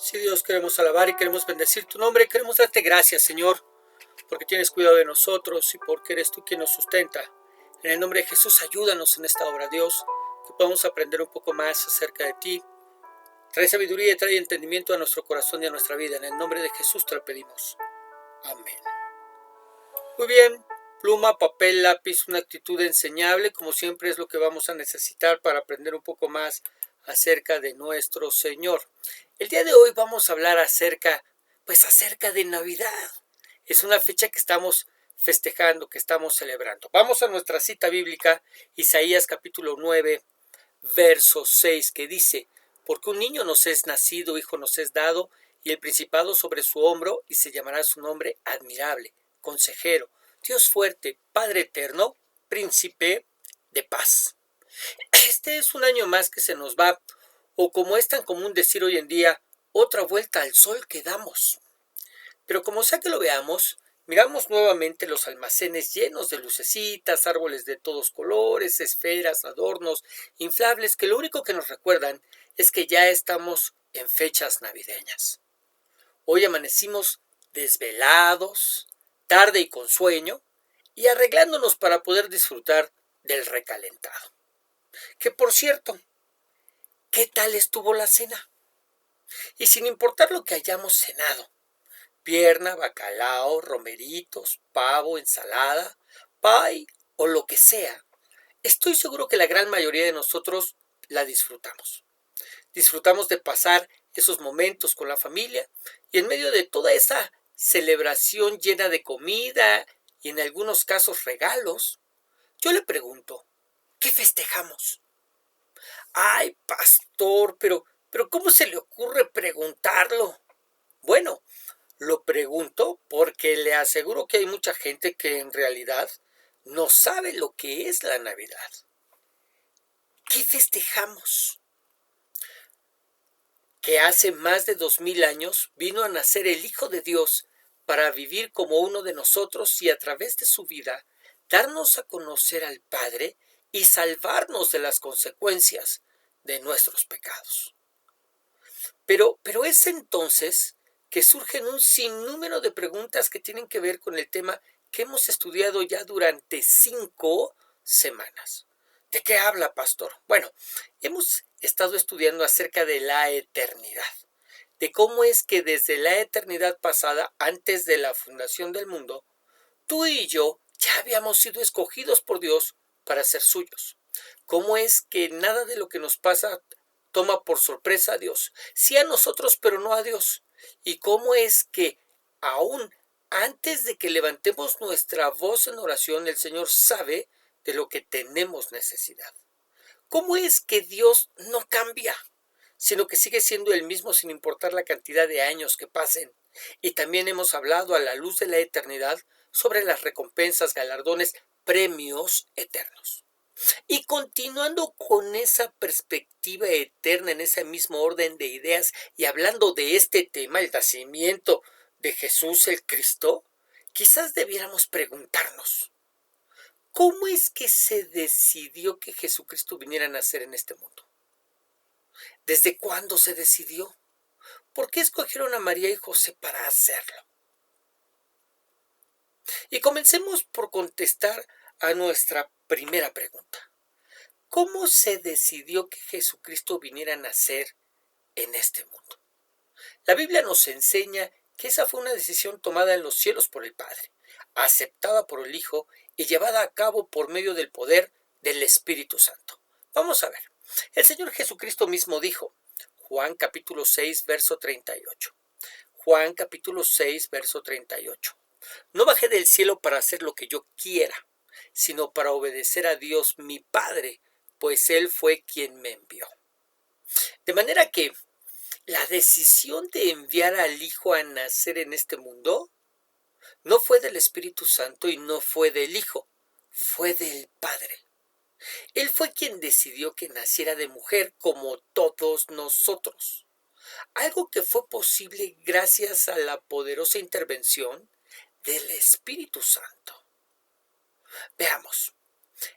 Sí, Dios, queremos alabar y queremos bendecir tu nombre. Queremos darte gracias, Señor, porque tienes cuidado de nosotros y porque eres tú quien nos sustenta. En el nombre de Jesús, ayúdanos en esta obra, Dios, que podamos aprender un poco más acerca de ti. Trae sabiduría y trae entendimiento a nuestro corazón y a nuestra vida. En el nombre de Jesús te lo pedimos. Amén. Muy bien, pluma, papel, lápiz, una actitud enseñable, como siempre es lo que vamos a necesitar para aprender un poco más acerca de nuestro Señor. El día de hoy vamos a hablar acerca de Navidad. Es una fecha que estamos festejando, que estamos celebrando. Vamos a nuestra cita bíblica, Isaías capítulo 9, verso 6, que dice: porque un niño nos es nacido, hijo nos es dado, y el principado sobre su hombro, y se llamará su nombre admirable, consejero, Dios fuerte, Padre eterno, príncipe de paz. Este es un año más que se nos va, o como es tan común decir hoy en día, otra vuelta al sol que damos. Pero como sea que lo veamos, miramos nuevamente los almacenes llenos de lucecitas, árboles de todos colores, esferas, adornos, inflables, que lo único que nos recuerdan es que ya estamos en fechas navideñas. Hoy amanecimos desvelados, tarde y con sueño, y arreglándonos para poder disfrutar del recalentado. Que por cierto, ¿qué tal estuvo la cena? Y sin importar lo que hayamos cenado, pierna, bacalao, romeritos, pavo, ensalada, pie o lo que sea, estoy seguro que la gran mayoría de nosotros la disfrutamos. Disfrutamos de pasar esos momentos con la familia y en medio de toda esa celebración llena de comida y en algunos casos regalos, yo le pregunto, ¿qué festejamos? Ay, pastor, pero ¿cómo se le ocurre preguntarlo? Bueno, lo pregunto porque le aseguro que hay mucha gente que en realidad no sabe lo que es la Navidad. ¿Qué festejamos? Que hace más de 2000 años vino a nacer el Hijo de Dios para vivir como uno de nosotros y a través de su vida darnos a conocer al Padre y salvarnos de las consecuencias de nuestros pecados. Pero es entonces que surgen un sinnúmero de preguntas que tienen que ver con el tema que hemos estudiado ya durante 5 semanas. ¿De qué habla, pastor? Bueno, hemos estado estudiando acerca de la eternidad, de cómo es que desde la eternidad pasada, antes de la fundación del mundo, tú y yo ya habíamos sido escogidos por Dios para ser suyos. ¿Cómo es que nada de lo que nos pasa toma por sorpresa a Dios? Sí a nosotros, pero no a Dios. ¿Y cómo es que aún antes de que levantemos nuestra voz en oración, el Señor sabe de lo que tenemos necesidad? ¿Cómo es que Dios no cambia, sino que sigue siendo el mismo sin importar la cantidad de años que pasen? Y también hemos hablado a la luz de la eternidad sobre las recompensas, galardones, premios eternos. Y continuando con esa perspectiva eterna, en ese mismo orden de ideas, y hablando de este tema, el nacimiento de Jesús el Cristo, quizás debiéramos preguntarnos, ¿cómo es que se decidió que Jesucristo viniera a nacer en este mundo? ¿Desde cuándo se decidió? ¿Por qué escogieron a María y José para hacerlo? Y comencemos por contestar a nuestra primera pregunta. ¿Cómo se decidió que Jesucristo viniera a nacer en este mundo? La Biblia nos enseña que esa fue una decisión tomada en los cielos por el Padre, aceptada por el Hijo y llevada a cabo por medio del poder del Espíritu Santo. Vamos a ver. El Señor Jesucristo mismo dijo, Juan capítulo 6, verso 38. Juan capítulo 6, verso 38. No bajé del cielo para hacer lo que yo quiera, sino para obedecer a Dios mi Padre, pues Él fue quien me envió. De manera que la decisión de enviar al Hijo a nacer en este mundo no fue del Espíritu Santo y no fue del Hijo, fue del Padre. Él fue quien decidió que naciera de mujer como todos nosotros. Algo que fue posible gracias a la poderosa intervención del Espíritu Santo. Veamos.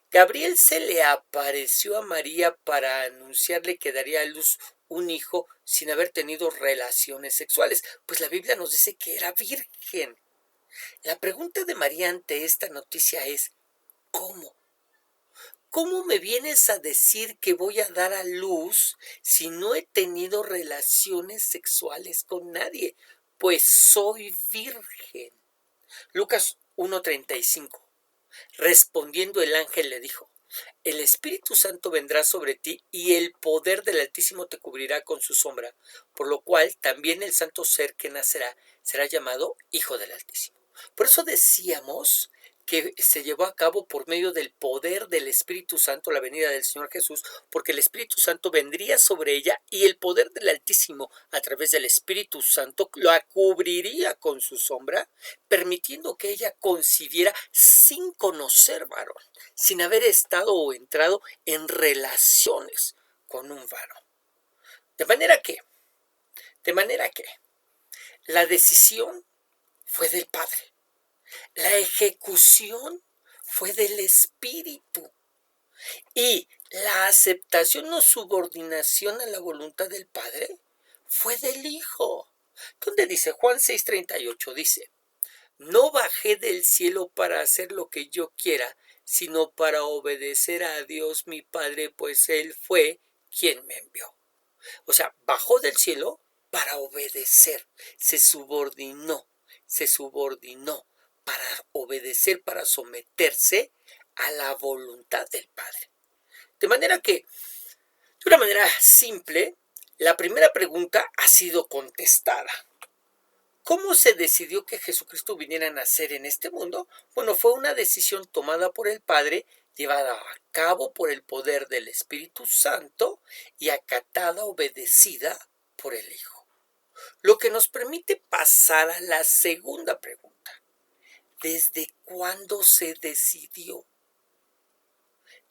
Gabriel se le apareció a María para anunciarle que daría a luz un hijo sin haber tenido relaciones sexuales? Pues la Biblia nos dice que era virgen. La pregunta de María ante esta noticia es, ¿cómo? ¿Cómo me vienes a decir que voy a dar a luz si no he tenido relaciones sexuales con nadie? Pues soy virgen. Lucas 1:35. Respondiendo el ángel le dijo, el Espíritu Santo vendrá sobre ti y el poder del Altísimo te cubrirá con su sombra, por lo cual también el santo ser que nacerá será llamado Hijo del Altísimo. Por eso decíamos que se llevó a cabo por medio del poder del Espíritu Santo la venida del Señor Jesús, porque el Espíritu Santo vendría sobre ella y el poder del Altísimo a través del Espíritu Santo la cubriría con su sombra, permitiendo que ella concibiera sin conocer varón, sin haber estado o entrado en relaciones con un varón. De manera que la decisión fue del Padre. La ejecución fue del Espíritu y la aceptación o subordinación a la voluntad del Padre fue del Hijo. ¿Dónde dice? Juan 6:38 dice, no bajé del cielo para hacer lo que yo quiera, sino para obedecer a Dios mi Padre, pues Él fue quien me envió. O sea, bajó del cielo para obedecer, se subordinó para obedecer, para someterse a la voluntad del Padre. De manera que, de una manera simple, la primera pregunta ha sido contestada. ¿Cómo se decidió que Jesucristo viniera a nacer en este mundo? Bueno, fue una decisión tomada por el Padre, llevada a cabo por el poder del Espíritu Santo y acatada, obedecida por el Hijo. Lo que nos permite pasar a la segunda pregunta. ¿Desde cuándo se decidió?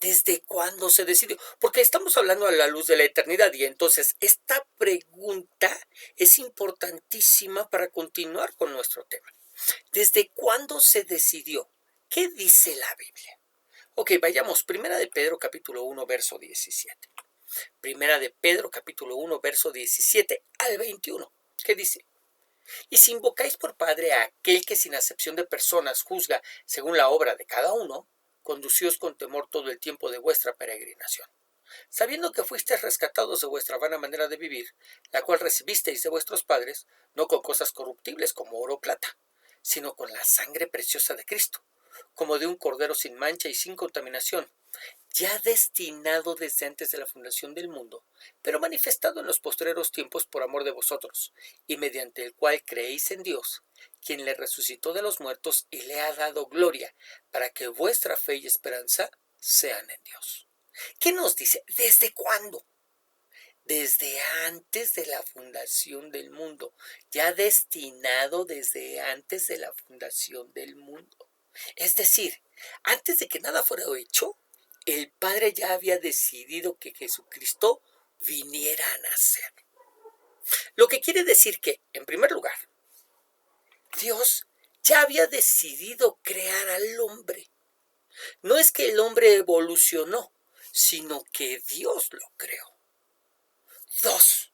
¿Desde cuándo se decidió? Porque estamos hablando a la luz de la eternidad y entonces esta pregunta es importantísima para continuar con nuestro tema. ¿Desde cuándo se decidió? ¿Qué dice la Biblia? Ok, vayamos. Primera de Pedro capítulo 1, verso 17. Primera de Pedro capítulo 1, verso 17 al 21. ¿Qué dice? Y si invocáis por Padre a aquel que sin acepción de personas juzga según la obra de cada uno, conducíos con temor todo el tiempo de vuestra peregrinación, sabiendo que fuisteis rescatados de vuestra vana manera de vivir, la cual recibisteis de vuestros padres, no con cosas corruptibles como oro o plata, sino con la sangre preciosa de Cristo, como de un cordero sin mancha y sin contaminación, ya destinado desde antes de la fundación del mundo, pero manifestado en los postreros tiempos por amor de vosotros, y mediante el cual creéis en Dios, quien le resucitó de los muertos y le ha dado gloria, para que vuestra fe y esperanza sean en Dios. ¿Qué nos dice? ¿Desde cuándo? Desde antes de la fundación del mundo, ya destinado desde antes de la fundación del mundo. Es decir, antes de que nada fuera hecho, el Padre ya había decidido que Jesucristo viniera a nacer. Lo que quiere decir que, en primer lugar, Dios ya había decidido crear al hombre. No es que el hombre evolucionó, sino que Dios lo creó. 2.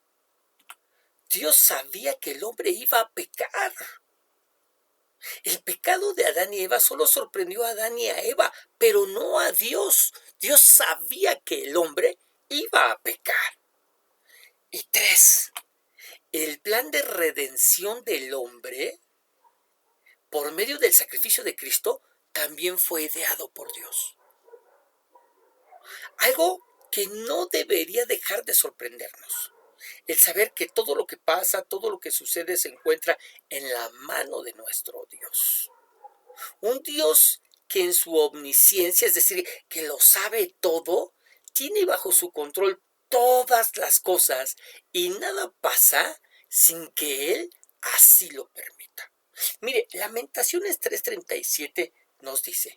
Dios sabía que el hombre iba a pecar. El pecado de Adán y Eva solo sorprendió a Adán y a Eva, pero no a Dios. Dios sabía que el hombre iba a pecar. Y 3. El plan de redención del hombre, por medio del sacrificio de Cristo, también fue ideado por Dios. Algo que no debería dejar de sorprendernos. El saber que todo lo que pasa, todo lo que sucede se encuentra en la mano de nuestro Dios. Un Dios que en su omnisciencia, es decir, que lo sabe todo, tiene bajo su control todas las cosas y nada pasa sin que Él así lo permita. Mire, Lamentaciones 3:37 nos dice,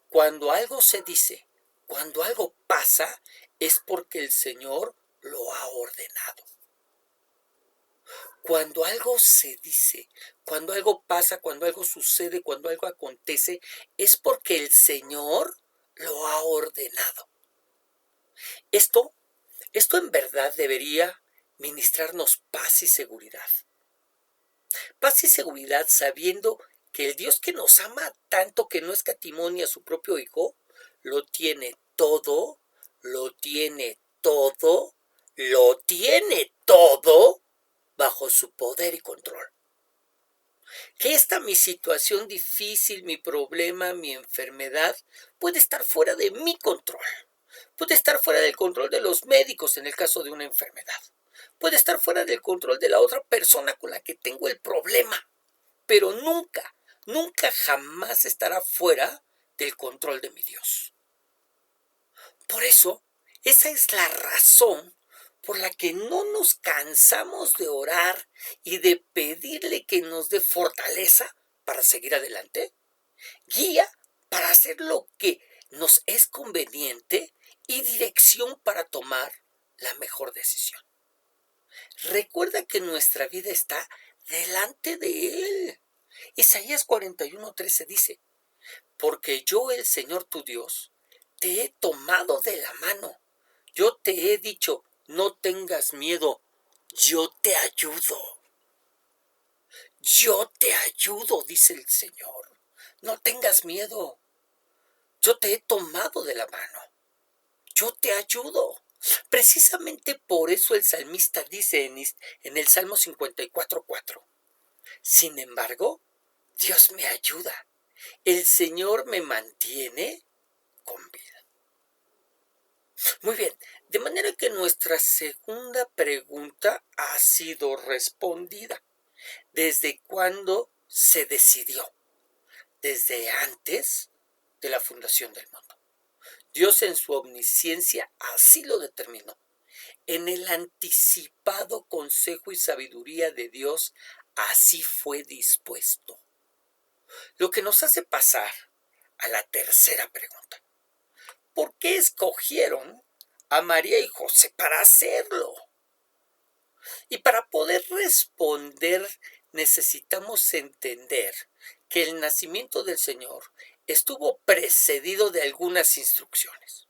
cuando algo se dice, cuando algo pasa, es porque el Señor lo ha ordenado. Cuando algo se dice, cuando algo pasa, cuando algo sucede, cuando algo acontece, es porque el Señor lo ha ordenado. Esto Esto en verdad debería ministrarnos paz y seguridad. Paz y seguridad sabiendo que el Dios que nos ama tanto que no escatimó ni a su propio Hijo, lo tiene todo, lo tiene todo, lo tiene todo bajo su poder y control. Que esta mi situación difícil, mi problema, mi enfermedad, puede estar fuera de mi control. Puede estar fuera del control de los médicos en el caso de una enfermedad. Puede estar fuera del control de la otra persona con la que tengo el problema. Pero nunca, nunca jamás estará fuera del control de mi Dios. Por eso, esa es la razón por la que no nos cansamos de orar y de pedirle que nos dé fortaleza para seguir adelante, guía para hacer lo que nos es conveniente y dirección para tomar la mejor decisión. Recuerda que nuestra vida está delante de Él. Isaías 41:13 dice: porque yo, el Señor tu Dios, te he tomado de la mano. Yo te he dicho, no tengas miedo, yo te ayudo. Yo te ayudo, dice el Señor. No tengas miedo. Yo te he tomado de la mano. Yo te ayudo. Precisamente por eso el salmista dice en el Salmo 54:4: sin embargo, Dios me ayuda. El Señor me mantiene con vida. Muy bien, de manera que nuestra segunda pregunta ha sido respondida. ¿Desde cuándo se decidió? Desde antes de la fundación del mundo. Dios en su omnisciencia así lo determinó. En el anticipado consejo y sabiduría de Dios así fue dispuesto. Lo que nos hace pasar a la tercera pregunta. ¿Por qué escogieron a María y José para hacerlo? Y para poder responder necesitamos entender que el nacimiento del Señor estuvo precedido de algunas instrucciones.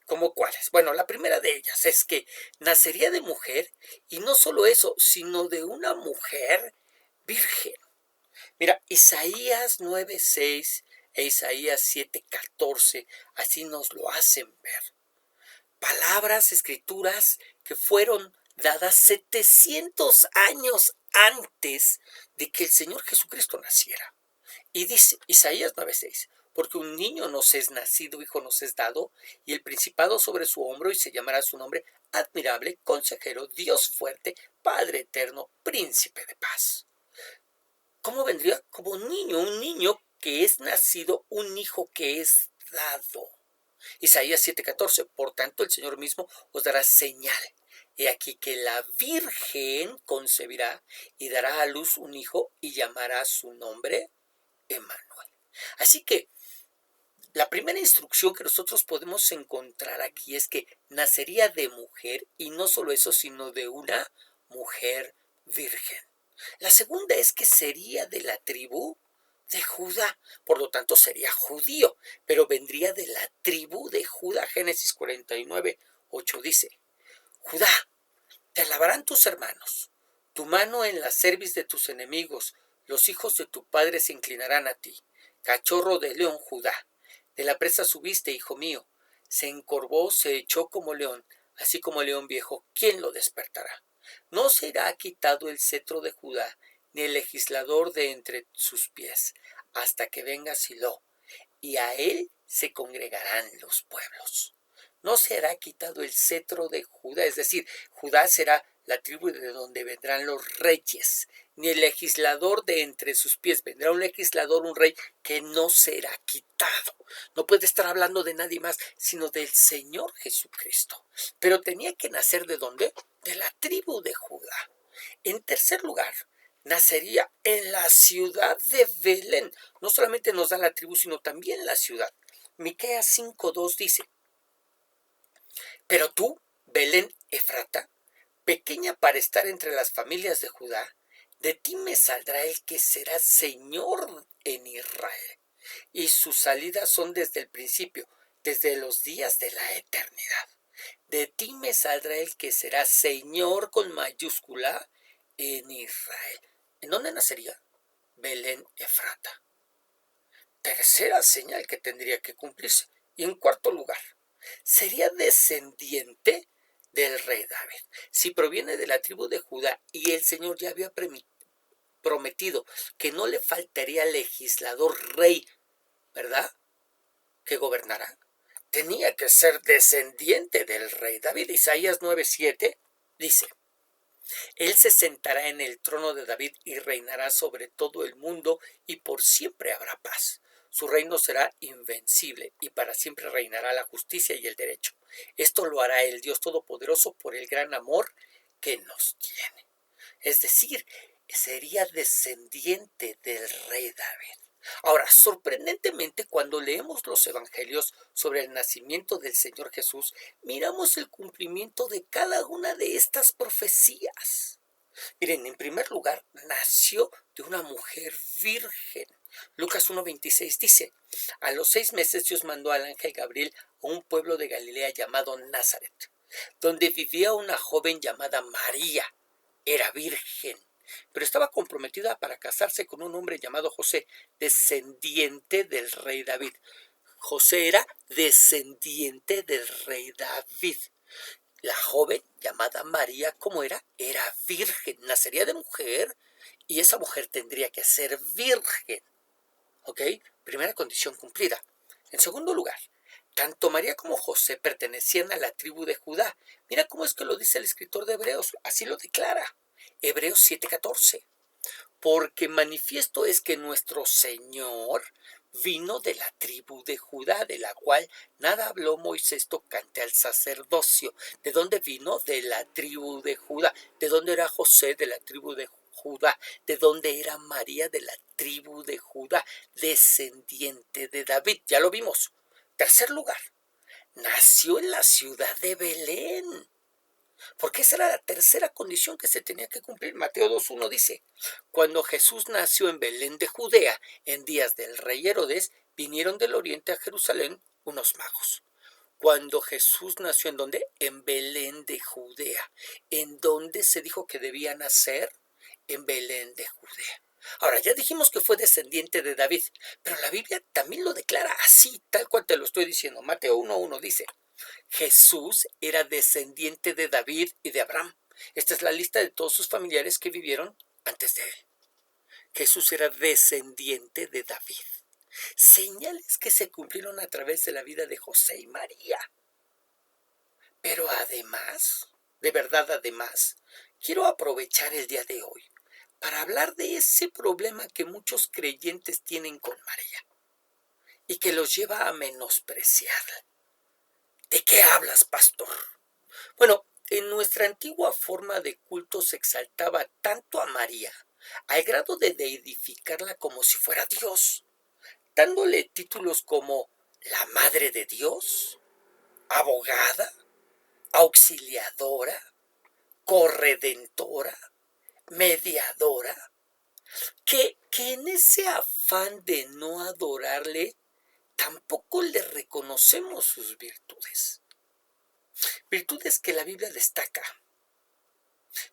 ¿Cómo cuáles? Bueno, la primera de ellas es que nacería de mujer, y no solo eso, sino de una mujer virgen. Mira, Isaías 9:6 e Isaías 7:14 así nos lo hacen ver. Palabras, escrituras que fueron dadas 700 años antes de que el Señor Jesucristo naciera. Y dice Isaías 9:6: porque un niño nos es nacido, hijo nos es dado, y el principado sobre su hombro, y se llamará su nombre admirable, consejero, Dios fuerte, Padre eterno, príncipe de paz. ¿Cómo vendría? Como un niño que es nacido, un hijo que es dado. Isaías 7:14: por tanto el Señor mismo os dará señal. He aquí que la Virgen concebirá y dará a luz un hijo y llamará su nombre Emmanuel. Así que la primera instrucción que nosotros podemos encontrar aquí es que nacería de mujer, y no solo eso, sino de una mujer virgen. La segunda es que sería de la tribu de Judá, por lo tanto sería judío, pero vendría de la tribu de Judá. Génesis 49:8 dice: Judá, te alabarán tus hermanos, tu mano en la cerviz de tus enemigos, los hijos de tu padre se inclinarán a ti. Cachorro de león, Judá, de la presa subiste, hijo mío, se encorvó, se echó como león, así como león viejo, ¿quién lo despertará? No será quitado el cetro de Judá, ni el legislador de entre sus pies, hasta que venga Silo, y a él se congregarán los pueblos. No será quitado el cetro de Judá, es decir, Judá será la tribu de donde vendrán los reyes, ni el legislador de entre sus pies. Vendrá un legislador, un rey, que no será quitado. No puede estar hablando de nadie más, sino del Señor Jesucristo. Pero tenía que nacer ¿de dónde? De la tribu de Judá. En tercer lugar, nacería en la ciudad de Belén. No solamente nos da la tribu, sino también la ciudad. Miqueas 5:2 dice: pero tú, Belén Efrata, pequeña para estar entre las familias de Judá, de ti me saldrá el que será Señor en Israel, y sus salidas son desde el principio, desde los días de la eternidad. De ti me saldrá el que será Señor con mayúscula en Israel. ¿En dónde nacería? Belén Efrata. Tercera señal que tendría que cumplirse. Y en cuarto lugar, sería descendiente del rey David. Si proviene de la tribu de Judá y el Señor ya había prometido que no le faltaría legislador rey, ¿verdad?, que gobernará, tenía que ser descendiente del rey David. Isaías 9:7 dice: Él se sentará en el trono de David y reinará sobre todo el mundo, y por siempre habrá paz. Su reino será invencible y para siempre reinará la justicia y el derecho. Esto lo hará el Dios Todopoderoso por el gran amor que nos tiene. Es decir, sería descendiente del rey David. Ahora, sorprendentemente, cuando leemos los evangelios sobre el nacimiento del Señor Jesús, miramos el cumplimiento de cada una de estas profecías. Miren, en primer lugar, nació de una mujer virgen. Lucas 1:26 dice: a los 6 meses Dios mandó al ángel Gabriel a un pueblo de Galilea llamado Nazaret, donde vivía una joven llamada María. Era virgen, pero estaba comprometida para casarse con un hombre llamado José, descendiente del rey David. José era descendiente del rey David. La joven llamada María, ¿cómo era? Era virgen, nacería de mujer y esa mujer tendría que ser virgen. ¿Ok? Primera condición cumplida. En segundo lugar, tanto María como José pertenecían a la tribu de Judá. Mira cómo es que lo dice el escritor de Hebreos, así lo declara. Hebreos 7:14. Porque manifiesto es que nuestro Señor vino de la tribu de Judá, de la cual nada habló Moisés tocante al sacerdocio. ¿De dónde vino? De la tribu de Judá. ¿De dónde era José? De la tribu de Judá. ¿De dónde era María? De la tribu de Judá, descendiente de David. Ya lo vimos. Tercer lugar, nació en la ciudad de Belén, porque esa era la tercera condición que se tenía que cumplir. Mateo 2:1 dice: cuando Jesús nació en Belén de Judea, en días del rey Herodes, vinieron del oriente a Jerusalén unos magos. Cuando Jesús nació, ¿en dónde? En Belén de Judea. ¿En dónde se dijo que debía nacer? En Belén de Judea. Ahora, ya dijimos que fue descendiente de David, pero la Biblia también lo declara así, tal cual te lo estoy diciendo. Mateo 1:1 dice: Jesús era descendiente de David y de Abraham. Esta es la lista de todos sus familiares que vivieron antes de él. Jesús era descendiente de David. Señales que se cumplieron a través de la vida de José y María. Pero además, de verdad además, quiero aprovechar el día de hoy para hablar de ese problema que muchos creyentes tienen con María y que los lleva a menospreciarla. ¿De qué hablas, pastor? Bueno, en nuestra antigua forma de culto se exaltaba tanto a María, al grado de deidificarla como si fuera Dios, dándole títulos como la Madre de Dios, abogada, auxiliadora, corredentora, mediadora, que en ese afán de no adorarle, tampoco le reconocemos sus virtudes. Virtudes que la Biblia destaca.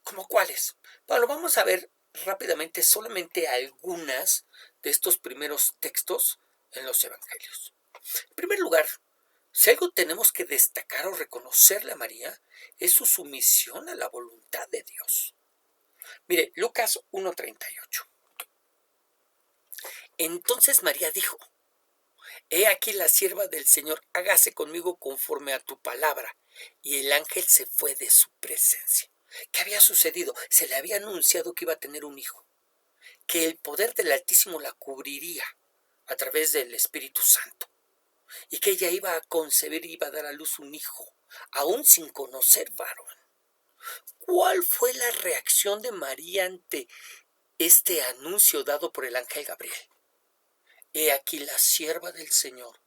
¿Cómo cuáles? Bueno, vamos a ver rápidamente solamente algunas de estos primeros textos en los evangelios. En primer lugar, si algo tenemos que destacar o reconocerle a María, es su sumisión a la voluntad de Dios. Mire, Lucas 1:38. Entonces María dijo: he aquí la sierva del Señor, hágase conmigo conforme a tu palabra. Y el ángel se fue de su presencia. ¿Qué había sucedido? Se le había anunciado que iba a tener un hijo, que el poder del Altísimo la cubriría a través del Espíritu Santo, y que ella iba a concebir y iba a dar a luz un hijo, aún sin conocer varón. ¿Cuál fue la reacción de María ante este anuncio dado por el ángel Gabriel? He aquí la sierva del Señor,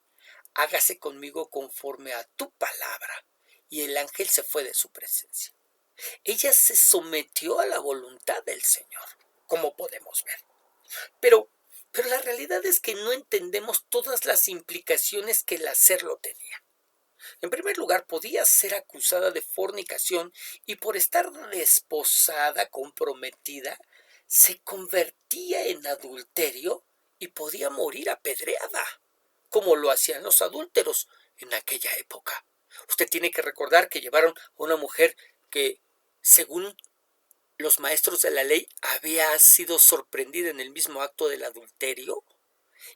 hágase conmigo conforme a tu palabra. Y el ángel se fue de su presencia. Ella se sometió a la voluntad del Señor, como podemos ver. Pero la realidad es que no entendemos todas las implicaciones que el hacerlo tenía. En primer lugar, podía ser acusada de fornicación y por estar desposada, comprometida, se convertía en adulterio y podía morir apedreada, como lo hacían los adúlteros en aquella época. Usted tiene que recordar que llevaron a una mujer que, según los maestros de la ley, había sido sorprendida en el mismo acto del adulterio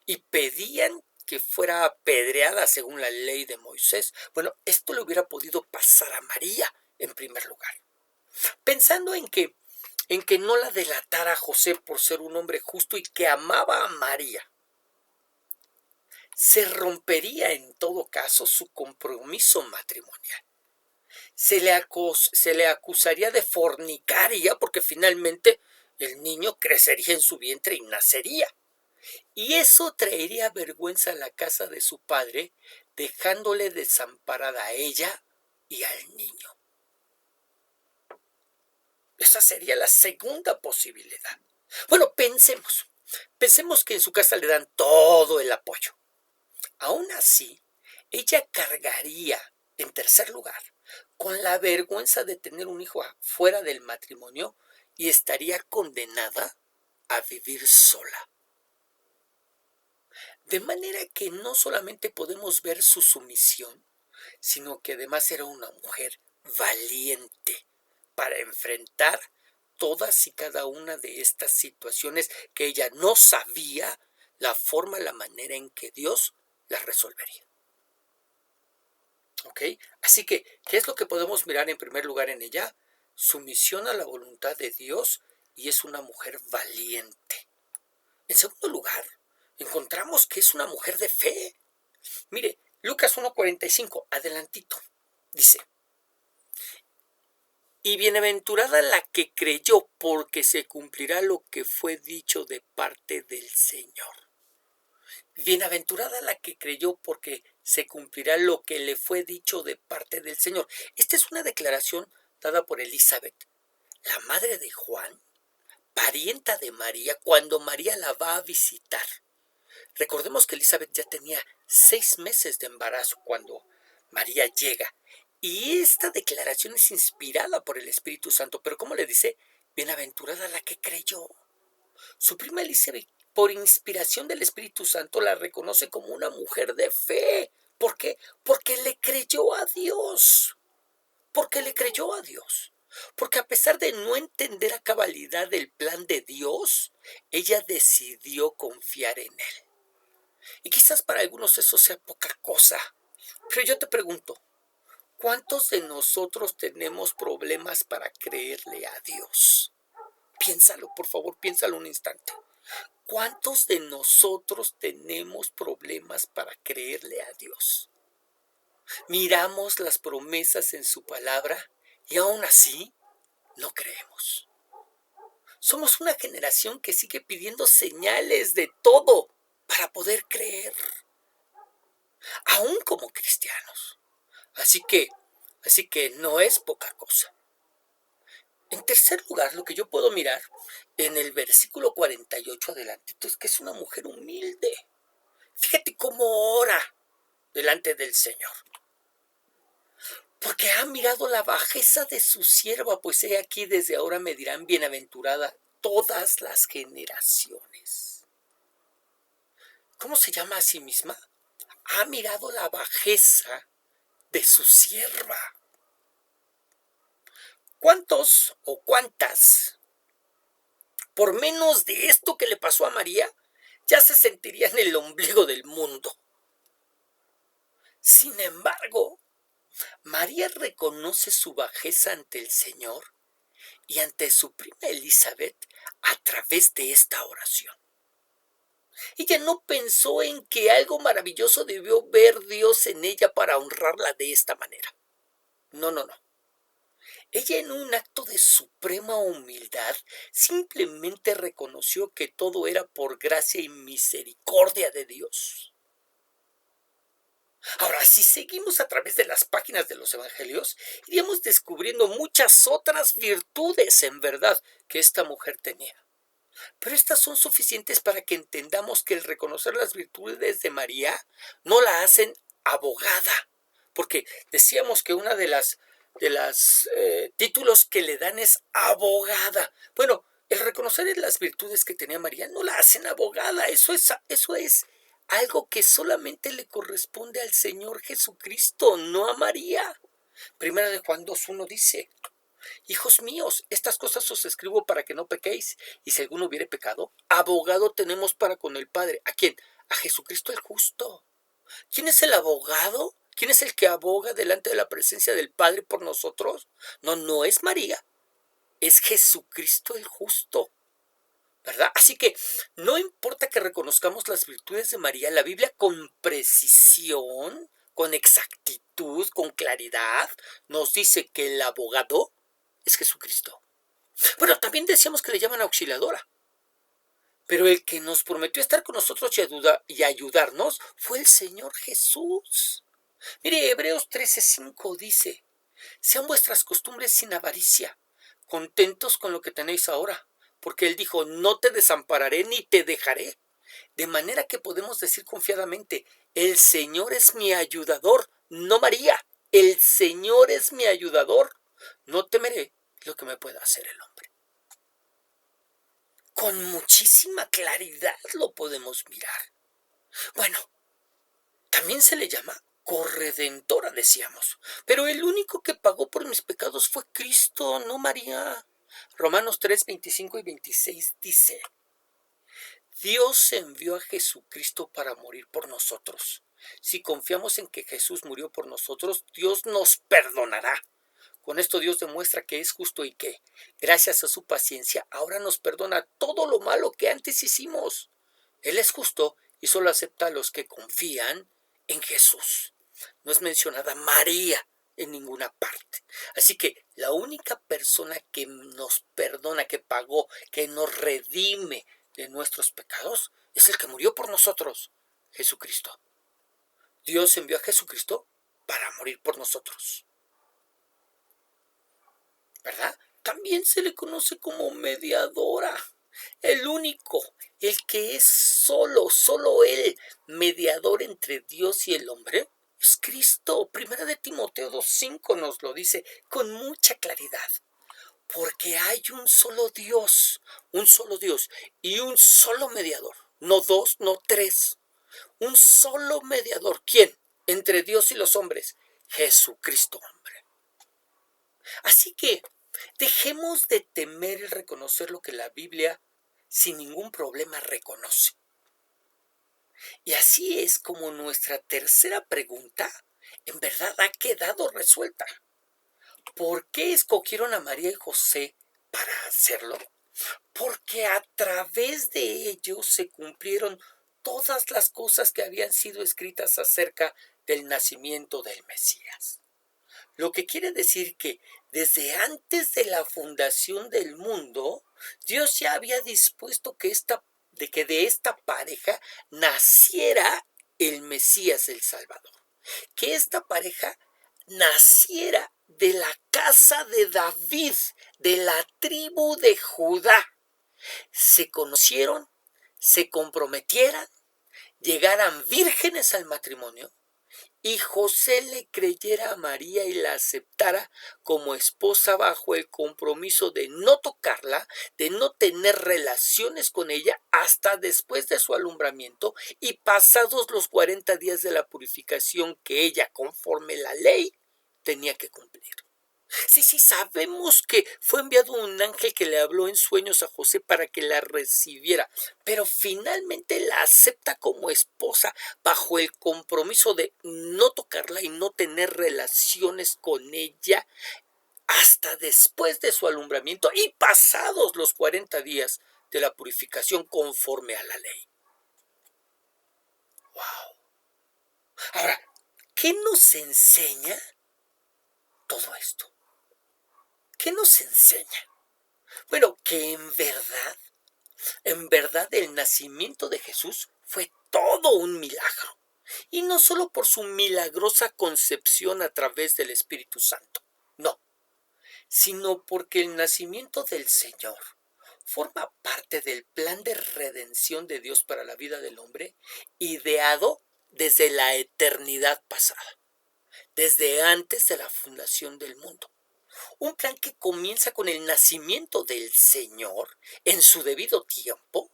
y pedían que fuera apedreada según la ley de Moisés. Bueno, esto le hubiera podido pasar a María en primer lugar. Pensando en que no la delatara José por ser un hombre justo y que amaba a María, se rompería en todo caso su compromiso matrimonial. Se le acusaría de fornicaria porque finalmente el niño crecería en su vientre y nacería. Y eso traería vergüenza a la casa de su padre, dejándole desamparada a ella y al niño. Esa sería la segunda posibilidad. Bueno, pensemos que en su casa le dan todo el apoyo. Aún así, ella cargaría, en tercer lugar, con la vergüenza de tener un hijo fuera del matrimonio y estaría condenada a vivir sola. De manera que no solamente podemos ver su sumisión, sino que además era una mujer valiente para enfrentar todas y cada una de estas situaciones que ella no sabía la forma, la manera en que Dios las resolvería. ¿Ok? Así que, ¿qué es lo que podemos mirar en primer lugar en ella? Sumisión a la voluntad de Dios y es una mujer valiente. En segundo lugar, encontramos que es una mujer de fe. Mire, Lucas 1:45, adelantito, dice: y bienaventurada la que creyó, porque se cumplirá lo que fue dicho de parte del Señor. Bienaventurada la que creyó, porque se cumplirá lo que le fue dicho de parte del Señor. Esta es una declaración dada por Elizabeth, la madre de Juan, parienta de María, cuando María la va a visitar. Recordemos que Elizabeth ya tenía 6 meses de embarazo cuando María llega. Y esta declaración es inspirada por el Espíritu Santo. Pero ¿cómo le dice? Bienaventurada la que creyó. Su prima Elizabeth, por inspiración del Espíritu Santo, la reconoce como una mujer de fe. ¿Por qué? Porque le creyó a Dios. Porque le creyó a Dios. Porque a pesar de no entender a cabalidad el plan de Dios, ella decidió confiar en él. Y quizás para algunos eso sea poca cosa, pero yo te pregunto, ¿cuántos de nosotros tenemos problemas para creerle a Dios? Piénsalo, por favor, piénsalo un instante. ¿Cuántos de nosotros tenemos problemas para creerle a Dios? Miramos las promesas en su palabra y aún así no creemos. Somos una generación que sigue pidiendo señales de todo para poder creer, aún como cristianos. Así que no es poca cosa. En tercer lugar, lo que yo puedo mirar en el versículo 48 adelantito es que es una mujer humilde. Fíjate cómo ora delante del Señor. Porque ha mirado la bajeza de su sierva, pues he aquí desde ahora me dirán bienaventurada todas las generaciones. ¿Cómo se llama a sí misma? Ha mirado la bajeza de su sierva. ¿Cuántos o cuántas, por menos de esto que le pasó a María, ya se sentirían en el ombligo del mundo? Sin embargo, María reconoce su bajeza ante el Señor y ante su prima Elizabeth a través de esta oración. Ella no pensó en que algo maravilloso debió ver Dios en ella para honrarla de esta manera. No. Ella, en un acto de suprema humildad, simplemente reconoció que todo era por gracia y misericordia de Dios. Ahora, si seguimos a través de las páginas de los evangelios, iríamos descubriendo muchas otras virtudes en verdad que esta mujer tenía. Pero estas son suficientes para que entendamos que el reconocer las virtudes de María no la hacen abogada, porque decíamos que una de las títulos que le dan es abogada. Bueno, el reconocer las virtudes que tenía María no la hacen abogada, eso es algo que solamente le corresponde al Señor Jesucristo, no a María. Primera de Juan 2:1 dice: hijos míos, estas cosas os escribo para que no pequéis, y si alguno hubiere pecado, abogado tenemos para con el Padre. ¿A quién? A Jesucristo el justo. ¿Quién es el abogado? ¿Quién es el que aboga delante de la presencia del Padre por nosotros? No, no es María, es Jesucristo el justo, ¿verdad? Así que no importa que reconozcamos las virtudes de María, la Biblia con precisión, con exactitud, con claridad, nos dice que el abogado es Jesucristo. Bueno, también decíamos que le llaman auxiliadora, pero el que nos prometió estar con nosotros y ayudarnos fue el Señor Jesús. Mire, Hebreos 13:5 dice: sean vuestras costumbres sin avaricia, contentos con lo que tenéis ahora, porque Él dijo: no te desampararé ni te dejaré. De manera que podemos decir confiadamente: el Señor es mi ayudador, no María. El Señor es mi ayudador, no temeré lo que me pueda hacer el hombre. Con muchísima claridad lo podemos mirar. Bueno, también se le llama corredentora, decíamos, pero el único que pagó por mis pecados fue Cristo, no María. Romanos 3:25 y 26 dice: Dios envió a Jesucristo para morir por nosotros. Si confiamos en que Jesús murió por nosotros, Dios nos perdonará. Con esto Dios demuestra que es justo y que, gracias a su paciencia, ahora nos perdona todo lo malo que antes hicimos. Él es justo y solo acepta a los que confían en Jesús. No es mencionada María en ninguna parte. Así que la única persona que nos perdona, que pagó, que nos redime de nuestros pecados, es el que murió por nosotros, Jesucristo. Dios envió a Jesucristo para morir por nosotros, ¿verdad? También se le conoce como mediadora. El único, el que es solo Él, mediador entre Dios y el hombre, es Cristo. Primera de Timoteo 2:5 nos lo dice con mucha claridad. Porque hay un solo Dios y un solo mediador. No dos, no tres. Un solo mediador. ¿Quién? Entre Dios y los hombres. Jesucristo, hombre. Así que dejemos de temer y reconocer lo que la Biblia sin ningún problema reconoce. Y así es como nuestra tercera pregunta en verdad ha quedado resuelta. ¿Por qué escogieron a María y José para hacerlo? Porque a través de ellos se cumplieron todas las cosas que habían sido escritas acerca del nacimiento del Mesías. Lo que quiere decir que desde antes de la fundación del mundo, Dios ya había dispuesto que de esta pareja naciera el Mesías, el Salvador. Que esta pareja naciera de la casa de David, de la tribu de Judá. Se conocieron, se comprometieran, llegaran vírgenes al matrimonio, y José le creyera a María y la aceptara como esposa bajo el compromiso de no tocarla, de no tener relaciones con ella hasta después de su alumbramiento y pasados los 40 días de la purificación que ella, conforme la ley, tenía que cumplir. Sí, sabemos que fue enviado un ángel que le habló en sueños a José para que la recibiera, pero finalmente la acepta como esposa bajo el compromiso de no tocarla y no tener relaciones con ella hasta después de su alumbramiento y pasados los 40 días de la purificación conforme a la ley. ¡Wow! Ahora, ¿qué nos enseña todo esto? ¿Qué nos enseña? Bueno, que en verdad el nacimiento de Jesús fue todo un milagro. Y no solo por su milagrosa concepción a través del Espíritu Santo, no, sino porque el nacimiento del Señor forma parte del plan de redención de Dios para la vida del hombre, ideado desde la eternidad pasada. desde antes de la fundación del mundo. Un plan que comienza con el nacimiento del Señor en su debido tiempo,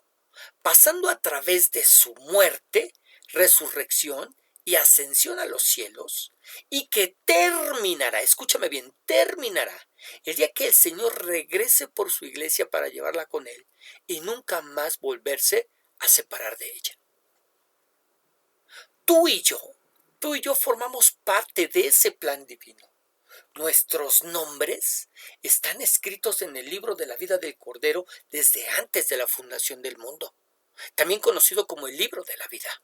pasando a través de su muerte, resurrección y ascensión a los cielos, y que terminará, escúchame bien, terminará el día que el Señor regrese por su iglesia para llevarla con Él y nunca más volverse a separar de ella. Tú y yo formamos parte de ese plan divino. Nuestros nombres están escritos en el libro de la vida del Cordero desde antes de la fundación del mundo, también conocido como el libro de la vida.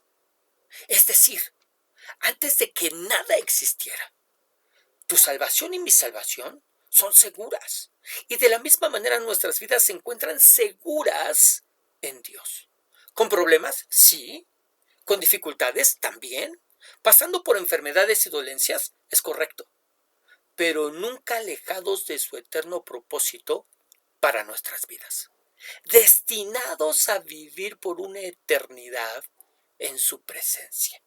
Es decir, antes de que nada existiera. Tu salvación y mi salvación son seguras. Y de la misma manera nuestras vidas se encuentran seguras en Dios. ¿Con problemas? Sí. ¿Con dificultades? También. ¿Pasando por enfermedades y dolencias? Es correcto. Pero nunca alejados de su eterno propósito para nuestras vidas. Destinados a vivir por una eternidad en su presencia,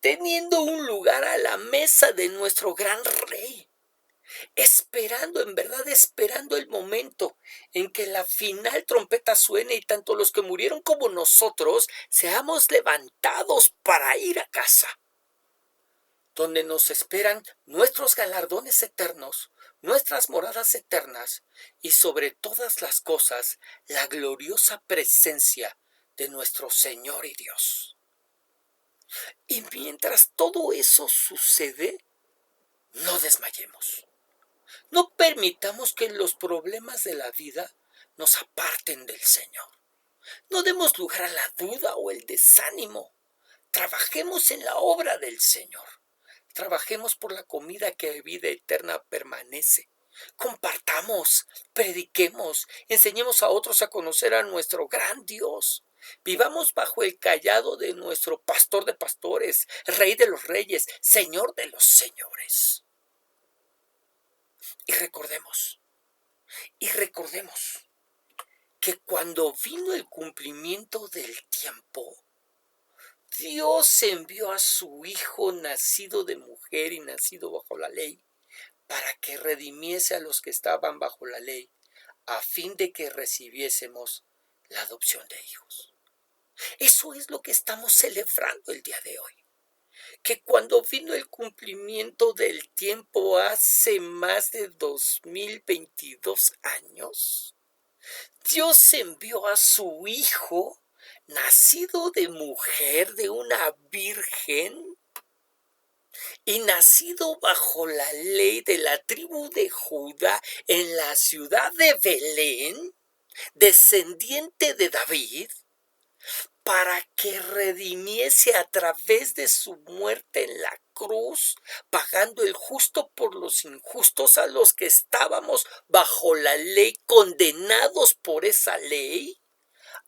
teniendo un lugar a la mesa de nuestro gran Rey, esperando, en verdad esperando el momento en que la final trompeta suene y tanto los que murieron como nosotros seamos levantados para ir a casa, donde nos esperan nuestros galardones eternos, nuestras moradas eternas y sobre todas las cosas la gloriosa presencia de nuestro Señor y Dios. Y mientras todo eso sucede, no desmayemos. No permitamos que los problemas de la vida nos aparten del Señor. No demos lugar a la duda o el desánimo. Trabajemos en la obra del Señor. Trabajemos por la comida que de vida eterna permanece. Compartamos, prediquemos, enseñemos a otros a conocer a nuestro gran Dios. Vivamos bajo el cayado de nuestro pastor de pastores, Rey de los reyes, Señor de los señores. Y recordemos que cuando vino el cumplimiento del tiempo, Dios envió a su Hijo nacido de mujer y nacido bajo la ley, para que redimiese a los que estaban bajo la ley, a fin de que recibiésemos la adopción de hijos. Eso es lo que estamos celebrando el día de hoy. Que cuando vino el cumplimiento del tiempo hace más de 2022 años, Dios envió a su Hijo, nacido de mujer, de una virgen, y nacido bajo la ley de la tribu de Judá en la ciudad de Belén, descendiente de David, para que redimiese a través de su muerte en la cruz, pagando el justo por los injustos, a los que estábamos bajo la ley, condenados por esa ley,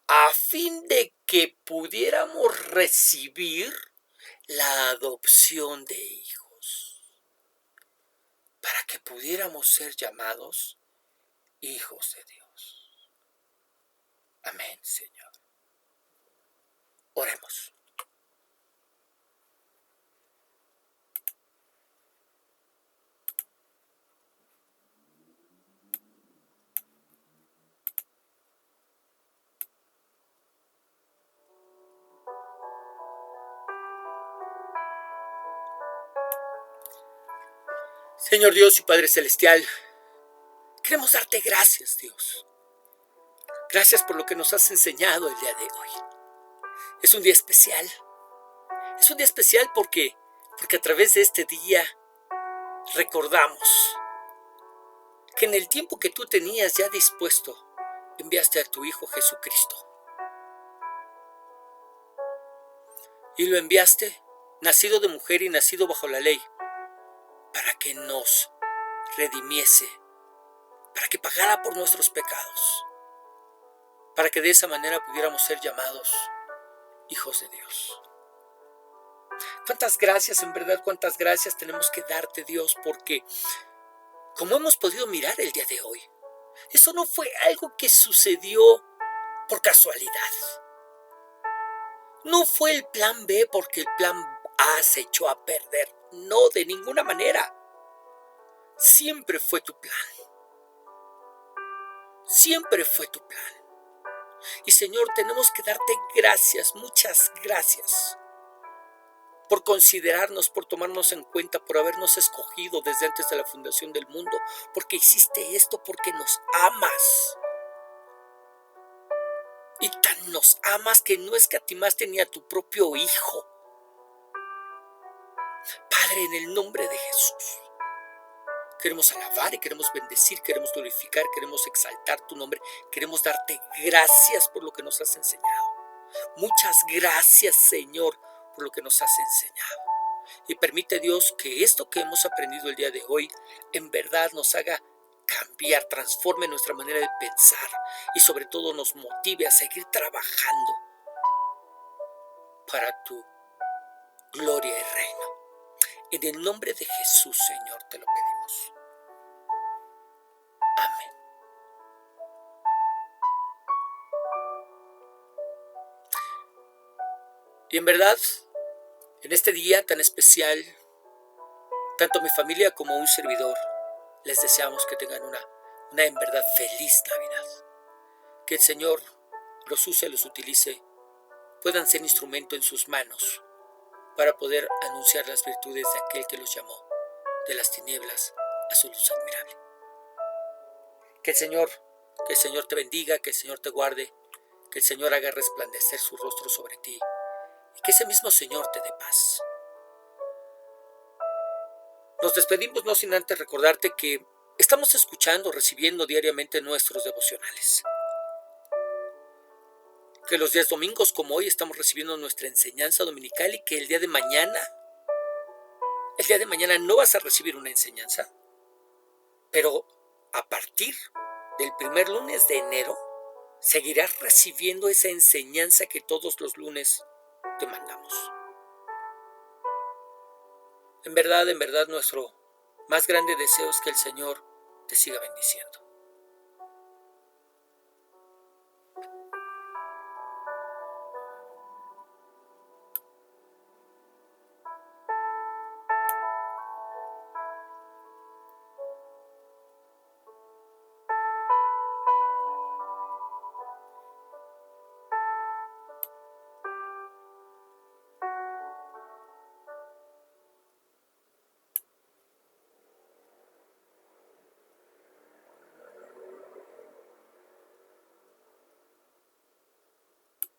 a fin de que pudiéramos recibir la adopción de hijos, para que pudiéramos ser llamados hijos de Dios. Amén, Señor. Oremos. Señor Dios y Padre Celestial, queremos darte gracias, Dios. Gracias por lo que nos has enseñado el día de hoy. Es un día especial. Es un día especial porque a través de este día recordamos que en el tiempo que tú tenías ya dispuesto, enviaste a tu Hijo Jesucristo. Y lo enviaste, nacido de mujer y nacido bajo la ley, para que nos redimiese, para que pagara por nuestros pecados, para que de esa manera pudiéramos ser llamados hijos de Dios. Cuántas gracias, en verdad, cuántas gracias tenemos que darte, Dios, porque como hemos podido mirar el día de hoy, eso no fue algo que sucedió por casualidad. No fue el plan B porque el plan A se echó a perder. no, de ninguna manera. Siempre fue tu plan. Siempre fue tu plan. Y Señor, tenemos que darte gracias, muchas gracias, por considerarnos, por tomarnos en cuenta, por habernos escogido desde antes de la fundación del mundo, porque hiciste esto, porque nos amas. Y tan nos amas que no escatimaste ni a tu propio Hijo. Padre, en el nombre de Jesús, queremos alabar y queremos bendecir, queremos glorificar, queremos exaltar tu nombre, queremos darte gracias por lo que nos has enseñado. Muchas gracias, Señor, por lo que nos has enseñado. Y permite, Dios, que esto que hemos aprendido el día de hoy en verdad nos haga cambiar, transforme nuestra manera de pensar y sobre todo nos motive a seguir trabajando para tu gloria y reino. En el nombre de Jesús, Señor, te lo pedimos. Amén. Y en verdad, en este día tan especial, tanto mi familia como un servidor, les deseamos que tengan una en verdad feliz Navidad. Que el Señor los use, los utilice, puedan ser instrumento en sus manos para poder anunciar las virtudes de aquel que los llamó de las tinieblas a su luz admirable. Que el Señor te bendiga, que el Señor te guarde, que el Señor haga resplandecer su rostro sobre ti y que ese mismo Señor te dé paz. Nos despedimos no sin antes recordarte que estamos escuchando, recibiendo diariamente nuestros devocionales. Que los días domingos como hoy estamos recibiendo nuestra enseñanza dominical y que el día de mañana no vas a recibir una enseñanza, pero a partir del primer lunes de enero seguirás recibiendo esa enseñanza que todos los lunes te mandamos. En verdad, nuestro más grande deseo es que el Señor te siga bendiciendo.